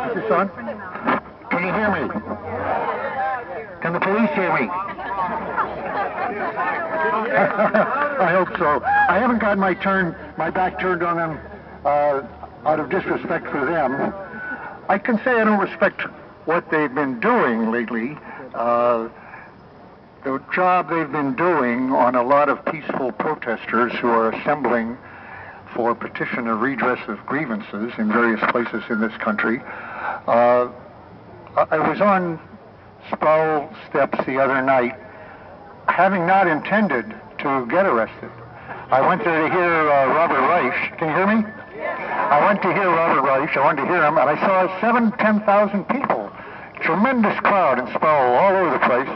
Is this on? Can you hear me? Can the police hear me? I hope so. I haven't got my back turned on them out of disrespect for them. I can say I don't respect what they've been doing lately. The job they've been doing on a lot of peaceful protesters who are assembling for petition of redress of grievances in various places in this country. I was on Sproul steps the other night, having not intended to get arrested. I went there to hear Robert Reich. Can you hear me? I went to hear Robert Reich. I wanted to hear him, and I saw 10,000 people. Tremendous crowd in Sproul, all over the place.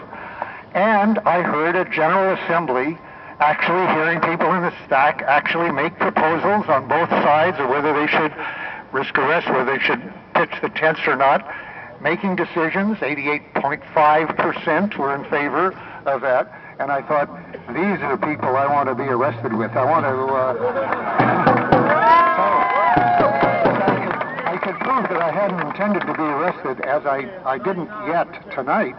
And I heard a General Assembly actually hearing people in the stack actually make proposals on both sides of whether they should risk arrest, whether they should pitch the tents or not, making decisions. 88.5% were in favor of that. And I thought, these are the people I want to be arrested with. I want to... I could prove that I hadn't intended to be arrested, as I didn't yet tonight,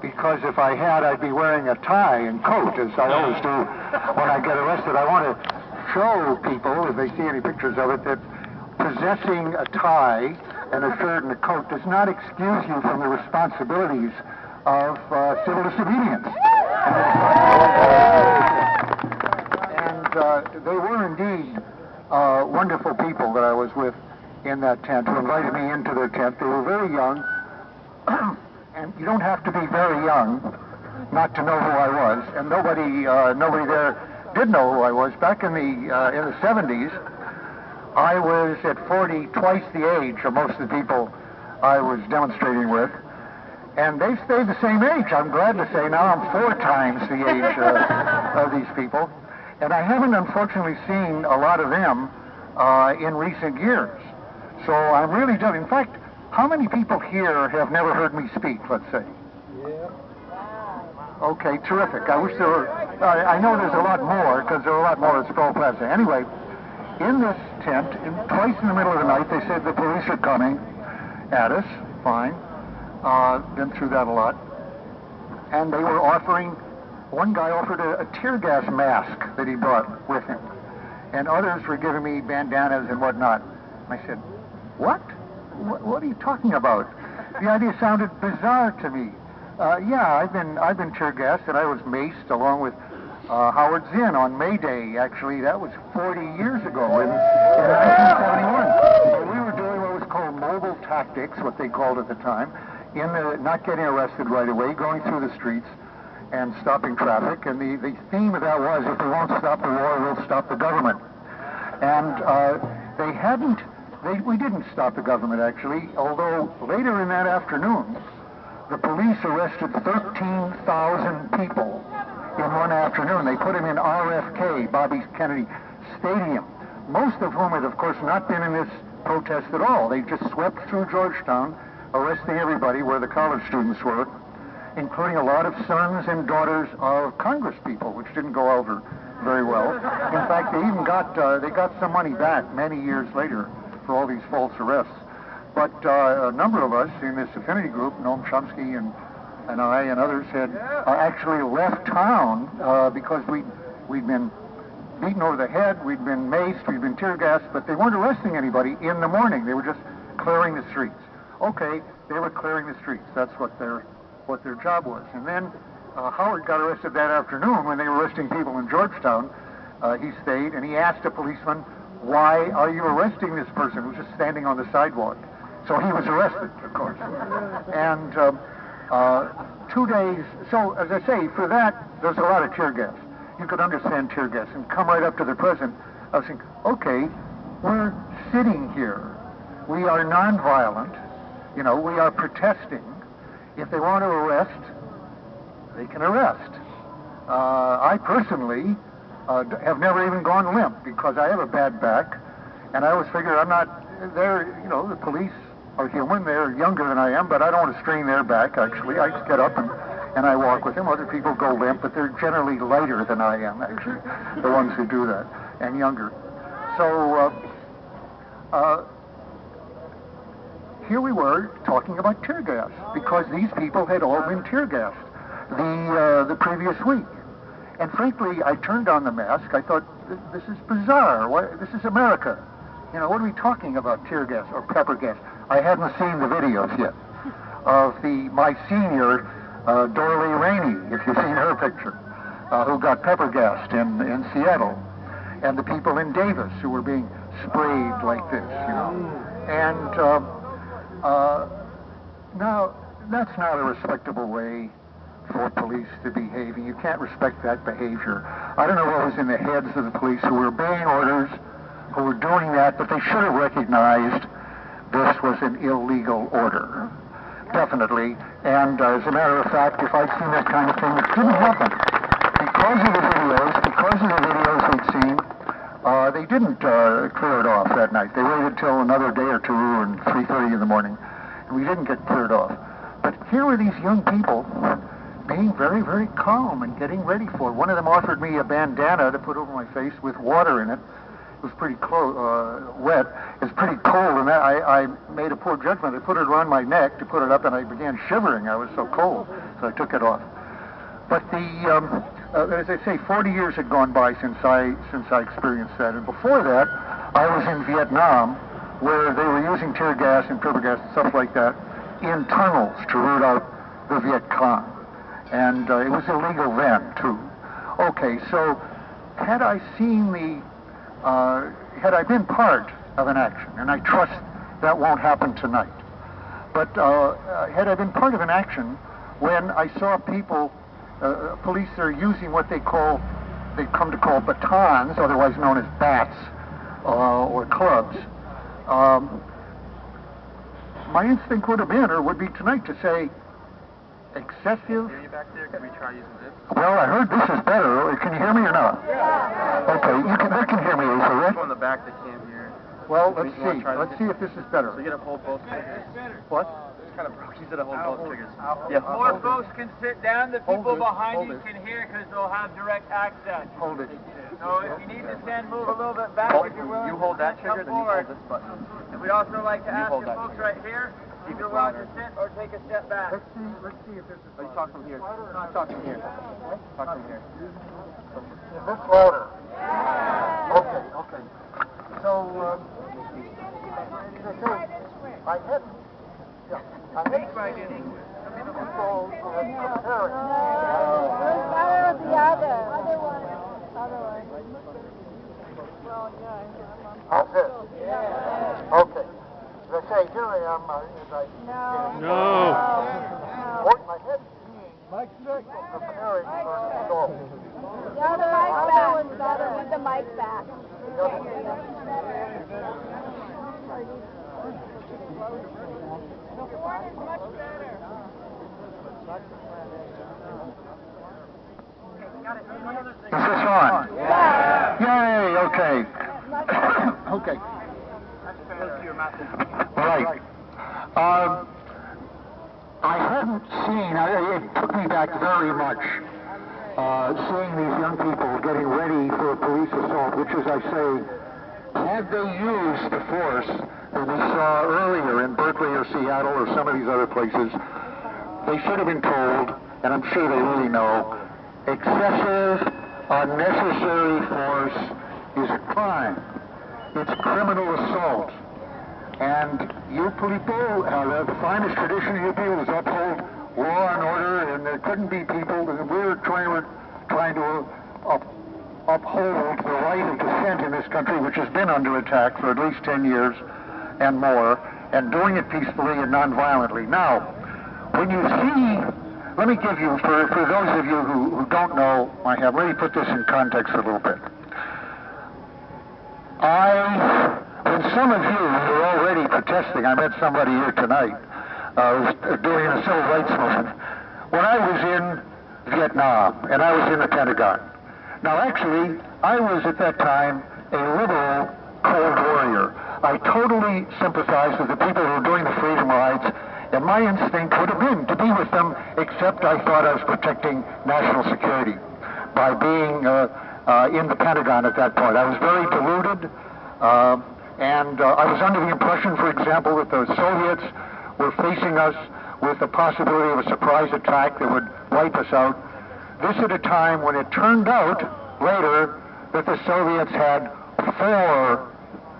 because if I had, I'd be wearing a tie and coat, as I always do when I get arrested. I want to show people, if they see any pictures of it, that possessing a tie and a shirt and a coat does not excuse you from the responsibilities of civil disobedience. And they were indeed wonderful people that I was with in that tent, who invited me into their tent. They were very young, and you don't have to be very young not to know who I was, and nobody there did know who I was. Back in the 70s, I was at 40, twice the age of most of the people I was demonstrating with, and they stayed the same age. I'm glad to say now I'm 4 times the age of these people, and I haven't unfortunately seen a lot of them in recent years. So I'm really done. In fact, how many people here have never heard me speak, let's say? Yeah. Okay, terrific. I wish there were... I know there's a lot more, because there are a lot more at Sproul Plaza. Anyway, in this tent, twice in the middle of the night, they said the police are coming at us. Fine. Been through that a lot. And they were offering... One guy offered a tear gas mask that he brought with him. And others were giving me bandanas and whatnot. And I said, what? What are you talking about? The idea sounded bizarre to me. Yeah, I've been tear gassed, and I was maced along with Howard Zinn on May Day. Actually, that was 40 years ago in 1971. So we were doing what was called mobile tactics, what they called at the time, not getting arrested right away, going through the streets and stopping traffic. And the theme of that was, if we won't stop the war, we'll stop the government. And we didn't stop the government, actually, although later in that afternoon, the police arrested 13,000 people in one afternoon. They put them in RFK, Bobby Kennedy Stadium, most of whom had, of course, not been in this protest at all. They just swept through Georgetown, arresting everybody where the college students were, including a lot of sons and daughters of Congress people, which didn't go over very well. In fact, they even got some money back many years later for all these false arrests. But a number of us in this affinity group, Noam Chomsky and I and others, had actually left town because we'd been beaten over the head, we'd been maced, we'd been tear gassed, but they weren't arresting anybody in the morning. They were just clearing the streets. Okay, they were clearing the streets. That's what their job was. And then Howard got arrested that afternoon when they were arresting people in Georgetown. He stayed, and he asked a policeman, why are you arresting this person who's just standing on the sidewalk? So he was arrested, of course. And 2 days, so as I say, for that, there's a lot of tear gas. You could understand tear gas. And come right up to the present, I was thinking, okay, we're sitting here. We are nonviolent. We are protesting. If they want to arrest, they can arrest. I personally have never even gone limp because I have a bad back, and I always figure I'm not, the police are human, they're younger than I am, but I don't want to strain their back, actually. I just get up and I walk with them. Other people go limp, but they're generally lighter than I am, actually, the ones who do that, and younger. So here we were talking about tear gas because these people had all been tear gassed the previous week. And frankly, I turned on the mask. I thought, this is bizarre. This is America. You know, what are we talking about, tear gas or pepper gas? I hadn't seen the videos yet of my senior, Dorley Rainey, if you've seen her picture, who got pepper gassed in Seattle, and the people in Davis who were being sprayed like this, you know. And now, that's not a respectable way for police to behave. You can't respect that behavior. I don't know what was in the heads of the police who were obeying orders, who were doing that, but they should have recognized this was an illegal order. Definitely. And as a matter of fact, if I'd seen that kind of thing, it didn't happen. Because of the videos we'd seen, they didn't clear it off that night. They waited till another day or two and 3:30 in the morning, and we didn't get cleared off. But here were these young people being very, very calm and getting ready for it. One of them offered me a bandana to put over my face with water in it. It was pretty wet. It was pretty cold, and I made a poor judgment. I put it around my neck to put it up, and I began shivering. I was so cold, so I took it off. But as I say, 40 years had gone by since I experienced that, and before that, I was in Vietnam, where they were using tear gas and pepper gas and stuff like that in tunnels to root out the Viet Cong, and it was illegal then too. Okay, so had I been part of an action, and I trust that won't happen tonight, but had I been part of an action when I saw people, police are using what they've come to call batons, otherwise known as bats or clubs, my instinct would have been, or would be tonight, to say, excessive. Hear you back there? Can we try using this? Well, I heard this is better. Can you hear me or not? Yeah. Okay, they can hear me, Lisa, right? On the back, they can't hear. Well, let's see. Let's see if this is better. So you gotta hold both fingers. What? It's kind of, you gotta hold both fingers. Yeah. More folks can sit down. The people behind you it. can hear because they'll have direct access. Hold it. So if you need to stand, move a little bit back if you're willing. You hold that come trigger, then you hold forward. this button. And we'd also like to ask hold you that folks trigger. right here if you're it willing to louder. sit or take a step back. Let's see if this is Oh, you talk from here. Talk from here. Talk from here. Is this louder? Okay. So, I had control of preparing. The other one. Well, yeah. How's this? Okay. As I say, here I am. No. My head is being preparing for an assault. The other mic back. With the mic back. Is this on? Yeah. Yay, okay. Okay. Right. I hadn't seen, it took me back very much, seeing these young people getting ready for a police assault, which, as I say, had they used the force that we saw earlier in Berkeley or Seattle or some of these other places, they should have been told, and I'm sure they really know, excessive, unnecessary force is a crime. It's criminal assault. And you people, the finest tradition of you people is uphold law and order, and there couldn't be people, and we're trying to uphold the right of dissent in this country, which has been under attack for at least 10 years and more, and doing it peacefully and non-violently. Now, when you see, let me give you, for those of you who don't know, let me put this in context a little bit. When some of you were already protesting, I met somebody here tonight doing a civil rights movement. When I was in Vietnam, and I was in the Pentagon. Now, actually, I was at that time a liberal Cold Warrior. I totally sympathized with the people who were doing the freedom rides, and my instinct would have been to be with them, except I thought I was protecting national security by being in the Pentagon at that point. I was very deluded. And I was under the impression, for example, that the Soviets were facing us with the possibility of a surprise attack that would wipe us out. This at a time when it turned out later that the Soviets had 4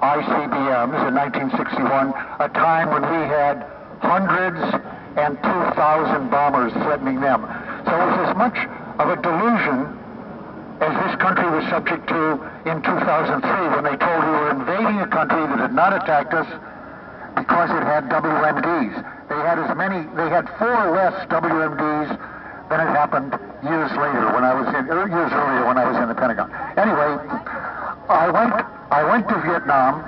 ICBMs in 1961, a time when we had hundreds and 2,000 bombers threatening them. So it was as much of a delusion as this country was subject to in 2003 when they told we were invading a country that had not attacked us because it had WMDs. They had 4 less WMDs than had happened years earlier when I was in the Pentagon. Anyway, I went to Vietnam.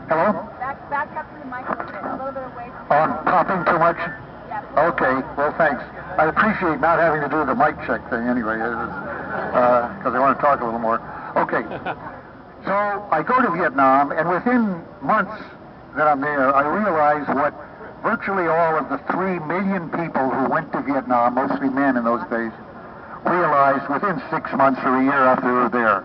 Hello? Back up to the mic a little bit away. I'm popping too much? Yeah. Okay, well, thanks. I appreciate not having to do the mic check thing anyway, because I want to talk a little more. Okay, so I go to Vietnam, and within months that I'm there, I realize what virtually all of the 3 million people who went to Vietnam, mostly men in those days, realized within 6 months or a year after we were there.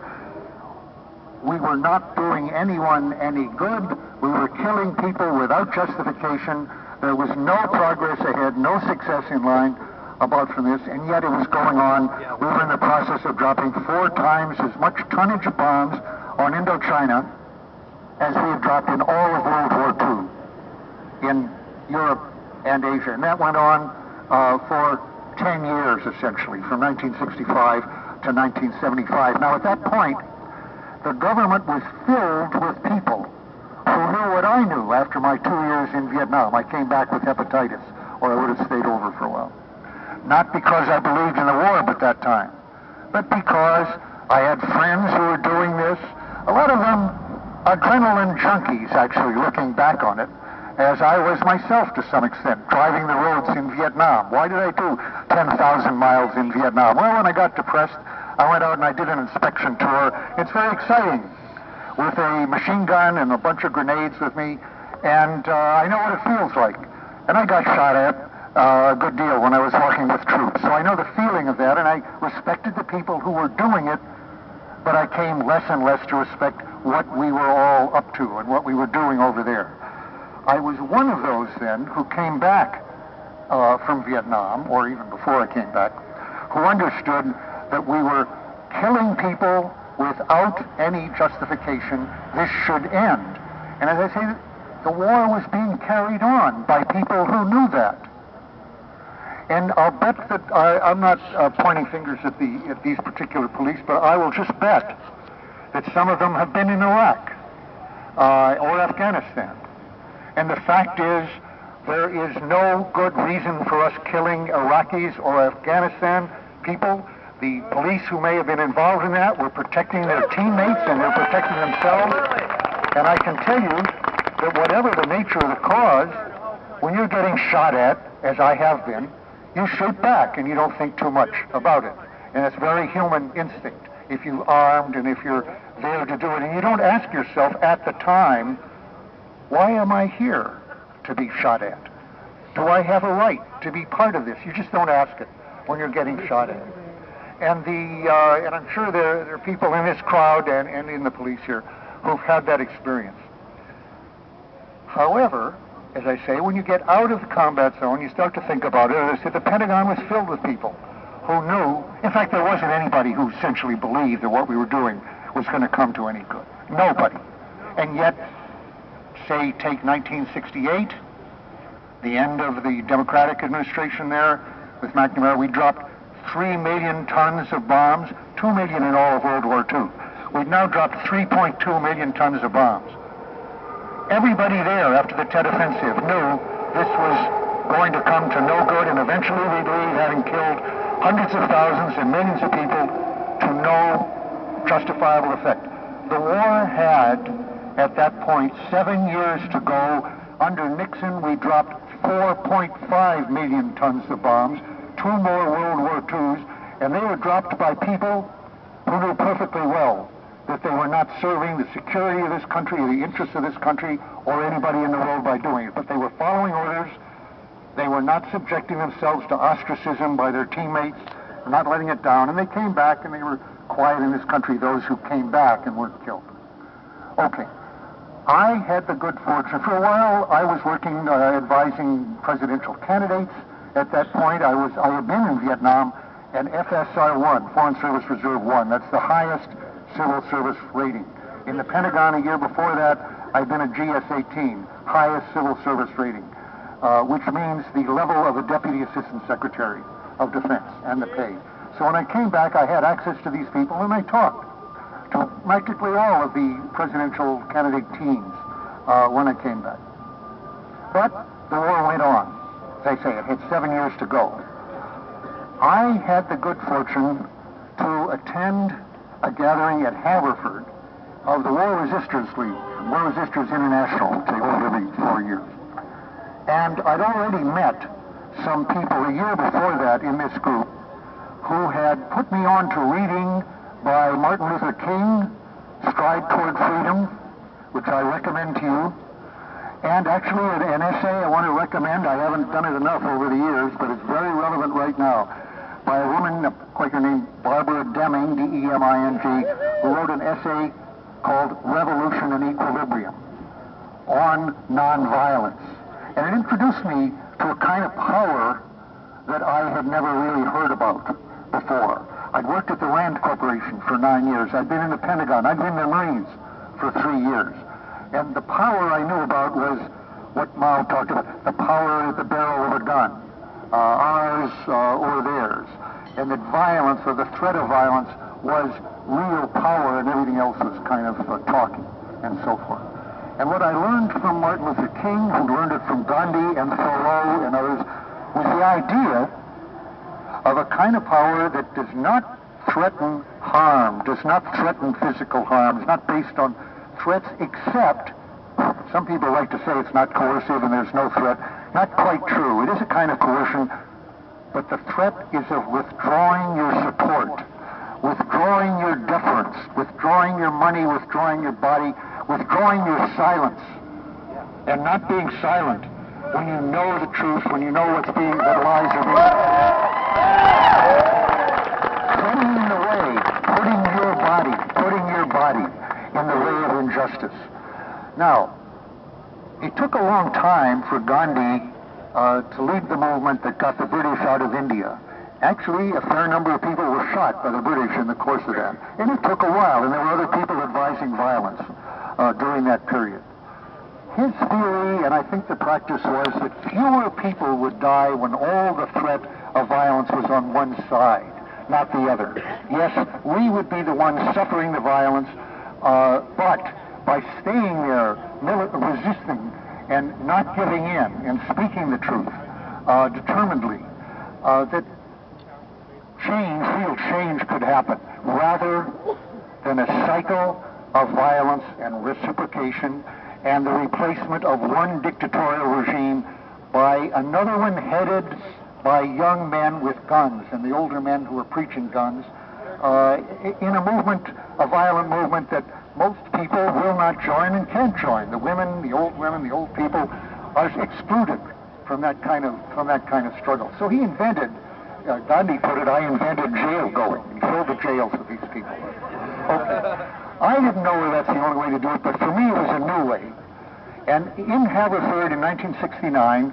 We were not doing anyone any good. We were killing people without justification. There was no progress ahead, no success in line about from this, and yet it was going on. We were in the process of dropping 4 times as much tonnage of bombs on Indochina as we had dropped in all of World War II in Europe and Asia. And that went on for 10 years, essentially, from 1965 to 1975. Now, at that point, the government was filled with people who knew what I knew after my 2 years in Vietnam. I came back with hepatitis, or I would have stayed over for a while. Not because I believed in the war at that time, but because I had friends who were doing this. A lot of them adrenaline junkies, actually, looking back on it, as I was myself to some extent, driving the roads in Vietnam. Why did I do 10,000 miles in Vietnam? Well, when I got depressed, I went out and I did an inspection tour. It's very exciting, with a machine gun and a bunch of grenades with me, and I know what it feels like. And I got shot at a good deal when I was walking with troops, so I know the feeling of that, and I respected the people who were doing it, but I came less and less to respect what we were all up to and what we were doing over there. I was one of those then who came back from Vietnam, or even before I came back, who understood that we were killing people without any justification. This should end. And as I say, the war was being carried on by people who knew that. And I'll bet that I'm not pointing fingers at these particular police, but I will just bet that some of them have been in Iraq or Afghanistan. And the fact is, there is no good reason for us killing Iraqis or Afghanistan people. The police who may have been involved in that were protecting their teammates and they're protecting themselves. And I can tell you that whatever the nature of the cause, when you're getting shot at, as I have been, you shoot back and you don't think too much about it. And it's very human instinct if you're armed and if you're there to do it. And you don't ask yourself at the time, why am I here to be shot at? Do I have a right to be part of this? You just don't ask it when you're getting shot at. And and I'm sure there are people in this crowd and in the police here who've had that experience. However, as I say, when you get out of the combat zone, you start to think about it. As I said, the Pentagon was filled with people who knew. In fact, there wasn't anybody who essentially believed that what we were doing was going to come to any good. Nobody. And yet, say, take 1968, the end of the Democratic administration there with McNamara, we dropped 3 million tons of bombs, 2 million in all of World War II. We've now dropped 3.2 million tons of bombs. Everybody there, after the Tet Offensive, knew this was going to come to no good, and eventually we'd leave, having killed hundreds of thousands and millions of people, to no justifiable effect. The war had, at that point, 7 years to go. Under Nixon, we dropped 4.5 million tons of bombs, 2 more World War IIs, and they were dropped by people who knew perfectly well that they were not serving the security of this country or the interests of this country or anybody in the world by doing it. But they were following orders. They were not subjecting themselves to ostracism by their teammates, not letting it down. And they came back, and they were quiet in this country, those who came back and weren't killed. Okay. I had the good fortune. For a while, I was working, advising presidential candidates. At that point, I had been in Vietnam, and FSR 1, Foreign Service Reserve 1, that's the highest civil service rating. In the Pentagon a year before that, I'd been a GS-18, highest civil service rating, which means the level of a Deputy Assistant Secretary of Defense and the pay. So when I came back, I had access to these people, and I talked to practically all of the presidential candidate teams when I came back. But the war went on. As I say, it had 7 years to go. I had the good fortune to attend a gathering at Haverford of the War Resisters League, War Resisters International, they hold every 4 years. And I'd already met some people a year before that in this group who had put me on to reading by Martin Luther King, Stride Toward Freedom, which I recommend to you. And actually an essay I want to recommend, I haven't done it enough over the years, but it's very relevant right now, by a woman, a Quaker named Barbara Deming, D-E-M-I-N-G, who wrote an essay called Revolution and Equilibrium on nonviolence. And it introduced me to a kind of power that I had never really heard about before. I'd worked at the Rand Corporation for 9 years. I'd been in the Pentagon. I'd been in the Marines for 3 years. And the power I knew about was what Mao talked about, the power at the barrel of a gun, ours or theirs. And that violence, or the threat of violence, was real power, and everything else was kind of talking and so forth. And what I learned from Martin Luther King, who learned it from Gandhi and Thoreau and others, was the idea of a kind of power that does not threaten harm, does not threaten physical harm, is not based on threats, except, some people like to say it's not coercive and there's no threat. Not quite true. It is a kind of coercion, but the threat is of withdrawing your support, withdrawing your deference, withdrawing your money, withdrawing your body, withdrawing your silence, and not being silent when you know the truth, when you know that lies are being getting in the way, putting your body in the way of injustice. Now, it took a long time for Gandhi to lead the movement that got the British out of India. Actually, a fair number of people were shot by the British in the course of that. And it took a while, and there were other people advising violence during that period. His theory, and I think the practice, was that fewer people would die when all the threat of violence was on one side, not the other. Yes, we would be the ones suffering the violence, but by staying there, resisting, and not giving in, and speaking the truth determinedly, that real change could happen, rather than a cycle of violence and reciprocation and the replacement of one dictatorial regime by another one headed by young men with guns and the older men who are preaching guns in a movement, a violent movement that most people will not join and can't join. The women, the old people are excluded from that kind of struggle. So he invented, Gandhi put it, I invented jail going. He filled the jails with these people. Okay. I didn't know that's the only way to do it, but for me it was a new way. And in Haverford in 1969,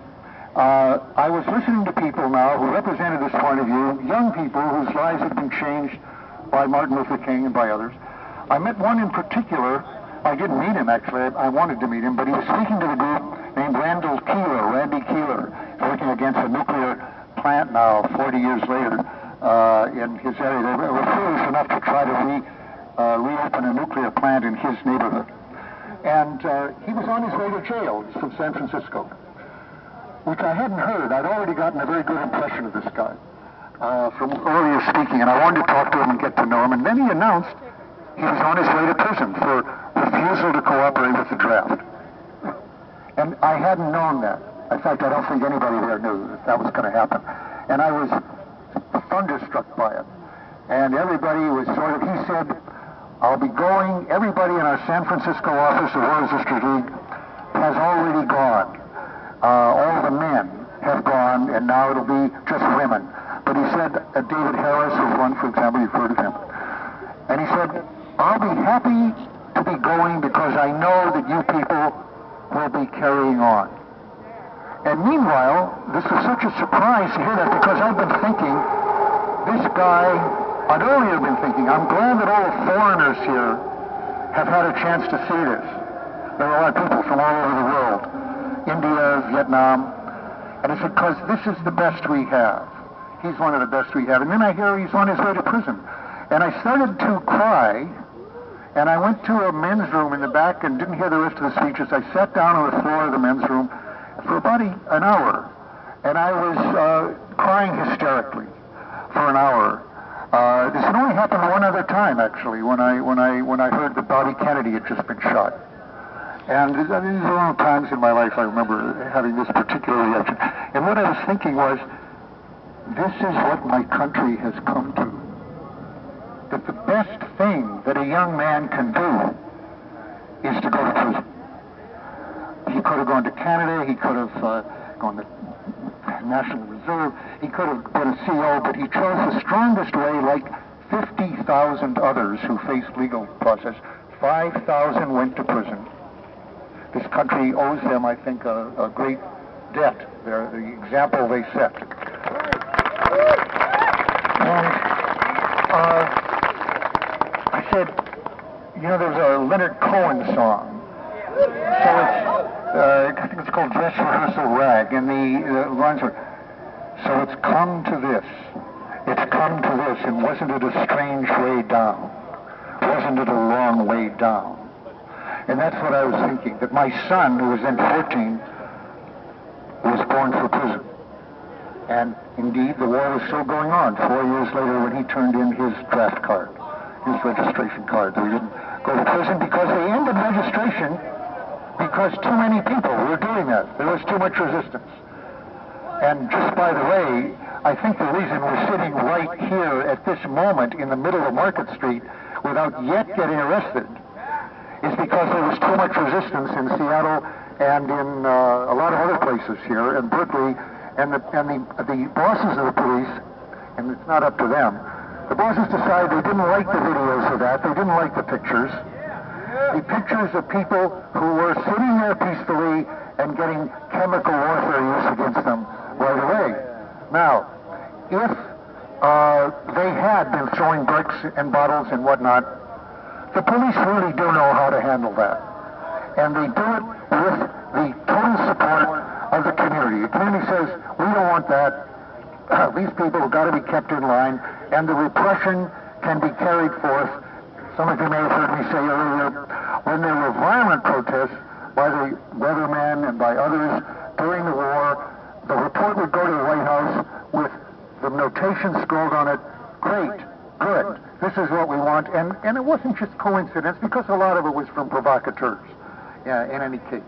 I was listening to people now who represented this point of view, young people whose lives had been changed by Martin Luther King and by others. I met one in particular. I didn't meet him, actually. I wanted to meet him, but he was speaking to the group named Randy Keeler, working against a nuclear plant now, 40 years later, in his area. They were foolish enough to try to reopen a nuclear plant in his neighborhood. And he was on his way to jail. He's from San Francisco, which I hadn't heard. I'd already gotten a very good impression of this guy from earlier speaking, and I wanted to talk to him and get to know him. And then he announced he was on his way to prison for refusal to cooperate with the draft. And I hadn't known that. In fact, I don't think anybody there knew that was going to happen. And I was thunderstruck by it. And everybody was sort of, he said, I'll be going, everybody in our San Francisco office of War Resisters League has already gone. All the men have gone, and now it'll be just women. But he said, David Harris was one, for example, you've heard of him. And he said, I'll be happy to be going because I know that you people will be carrying on. And meanwhile, this was such a surprise to hear that because I've been thinking, this guy, I'd earlier been thinking, I'm glad that all the foreigners here have had a chance to see this. There are a lot of people from all over the world, India, Vietnam, and it's because this is the best we have. He's one of the best we have. And then I hear he's on his way to prison. And I started to cry, and I went to a men's room in the back and didn't hear the rest of the speeches. I sat down on the floor of the men's room for about an hour, and I was crying hysterically for an hour. This had only happened one other time, actually, when I heard that Bobby Kennedy had just been shot. And these are the only times in my life I remember having this particular reaction. And what I was thinking was, this is what my country has come to. That the best thing that a young man can do is to go to prison. He could have gone to Canada, he could have gone to National Reserve, he could have been a CO, but he chose the strongest way, like 50,000 others who faced legal process. 5,000 went to prison. This country owes them, I think, a great debt. They're the example they set. And I said, you know, there's a Leonard Cohen song. So it's, I think it's called Dress Rehearsal Rag, and the lines are, so it's come to this. It's come to this, and wasn't it a strange way down? Wasn't it a long way down? And that's what I was thinking, that my son, who was then 14, was born for prison. And indeed, the war was still going on 4 years later when he turned in his draft card, his registration card. So he didn't go to prison because they ended registration because too many people were doing that. There was too much resistance. And just by the way, I think the reason we're sitting right here at this moment in the middle of Market Street without yet getting arrested is because there was too much resistance in Seattle and in a lot of other places here, and Berkeley, and the bosses of the police, and it's not up to them, the bosses decided they didn't like the videos of that, they didn't like the pictures. The pictures of people who were sitting there peacefully and getting chemical warfare use against them right away. Now, if they had been throwing bricks and bottles and whatnot, the police really do know how to handle that. And they do it with the total support of the community. The community says, we don't want that. These people have got to be kept in line, and the repression can be carried forth. Some of you may have heard me say earlier, when there were violent protests by the weathermen and by others during the war, the report would go to the White House with the notation scrawled on it, great, good, this is what we want. And it wasn't just coincidence, because a lot of it was from provocateurs, in any case.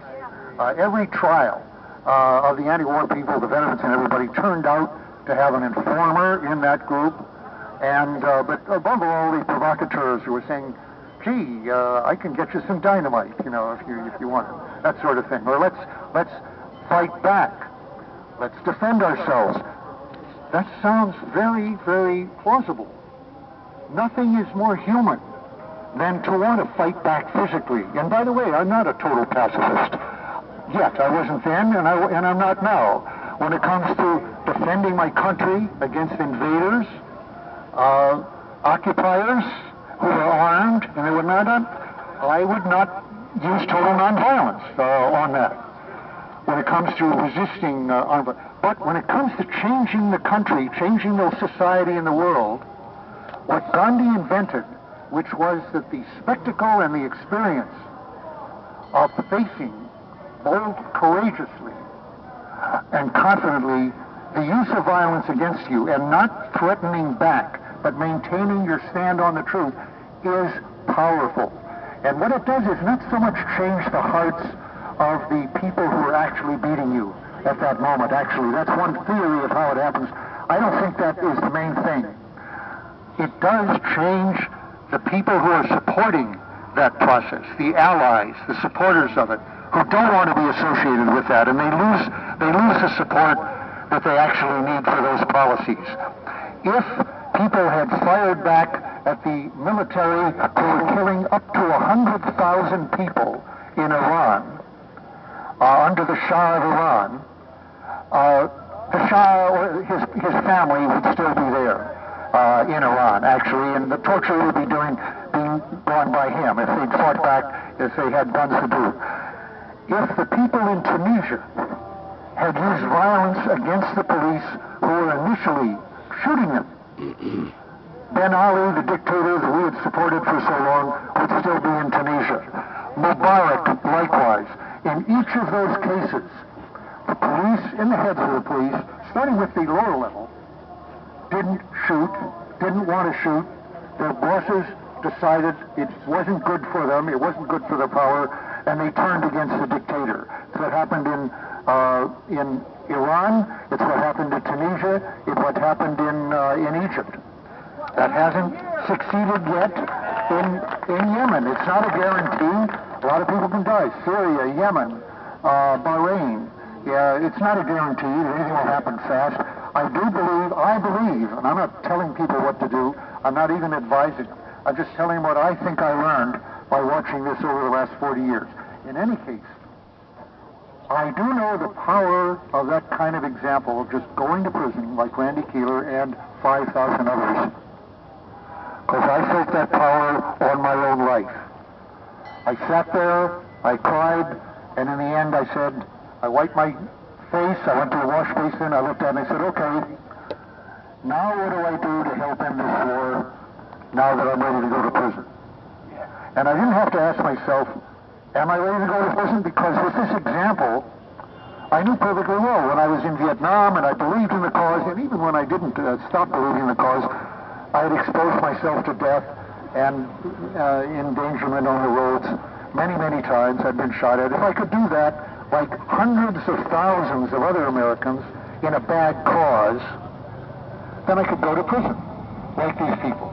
Every trial of the anti-war people, the veterans and everybody, turned out to have an informer in that group. And but above all, the provocateurs who were saying, "Gee, I can get you some dynamite, you know, if you want it," that sort of thing. Or let's fight back. Let's defend ourselves. That sounds very, very plausible. Nothing is more human than to want to fight back physically. And by the way, I'm not a total pacifist yet. I wasn't then, and I'm not now. When it comes to defending my country against invaders, occupiers who are armed, and they would not, I would not use total nonviolence on that. When it comes to resisting armed, but when it comes to changing the country, changing the society and the world, what Gandhi invented, which was that the spectacle and the experience of facing bold, courageously and confidently the use of violence against you and not threatening back, but maintaining your stand on the truth, is powerful. And what it does is not so much change the hearts of the people who are actually beating you at that moment. Actually, that's one theory of how it happens. I don't think that is the main thing. It does change the people who are supporting that process, the allies, the supporters of it, who don't want to be associated with that, and they lose the support that they actually need for those policies. If people had fired back at the military who were killing up to 100,000 people in Iran, under the Shah of Iran, the Shah or his family would still be there in Iran, actually, and the torture would be being done by him if they'd fought back, if they had guns to do. If the people in Tunisia had used violence against the police who were initially shooting them, Ben Ali, the dictator that we had supported for so long, would still be in Tunisia. Mubarak, likewise. In each of those cases, the police, in the heads of the police, starting with the lower level, didn't shoot, didn't want to shoot. Their bosses decided it wasn't good for them, it wasn't good for their power, and they turned against the dictator. It's what happened in Iran, it's what happened in Tunisia, it's what happened in Egypt. That hasn't succeeded yet in Yemen. It's not a guarantee. A lot of people can die. Syria, Yemen, Bahrain. Yeah, it's not a guarantee that anything will happen fast. I believe, and I'm not telling people what to do. I'm not even advising them. I'm just telling them what I think I learned by watching this over the last 40 years. In any case, I do know the power of that kind of example of just going to prison like Randy Keeler and 5,000 others, because I felt that power on my own life. I sat there, I cried, and in the end I said, I wiped my face, I went to the wash basin, I looked at it and I said, okay, now what do I do to help end this war now that I'm ready to go to prison? And I didn't have to ask myself, am I ready to go to prison? Because with this example, I knew perfectly well when I was in Vietnam and I believed in the cause, and even when I didn't stop believing in the cause, I had exposed myself to death and endangerment on the roads many, many times. I'd been shot at. If I could do that, like hundreds of thousands of other Americans in a bad cause, then I could go to prison, like these people.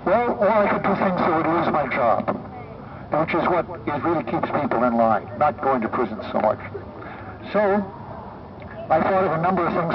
Well, or I could do things that would lose my job, which is what really keeps people in line, not going to prison so much. So, I thought of a number of things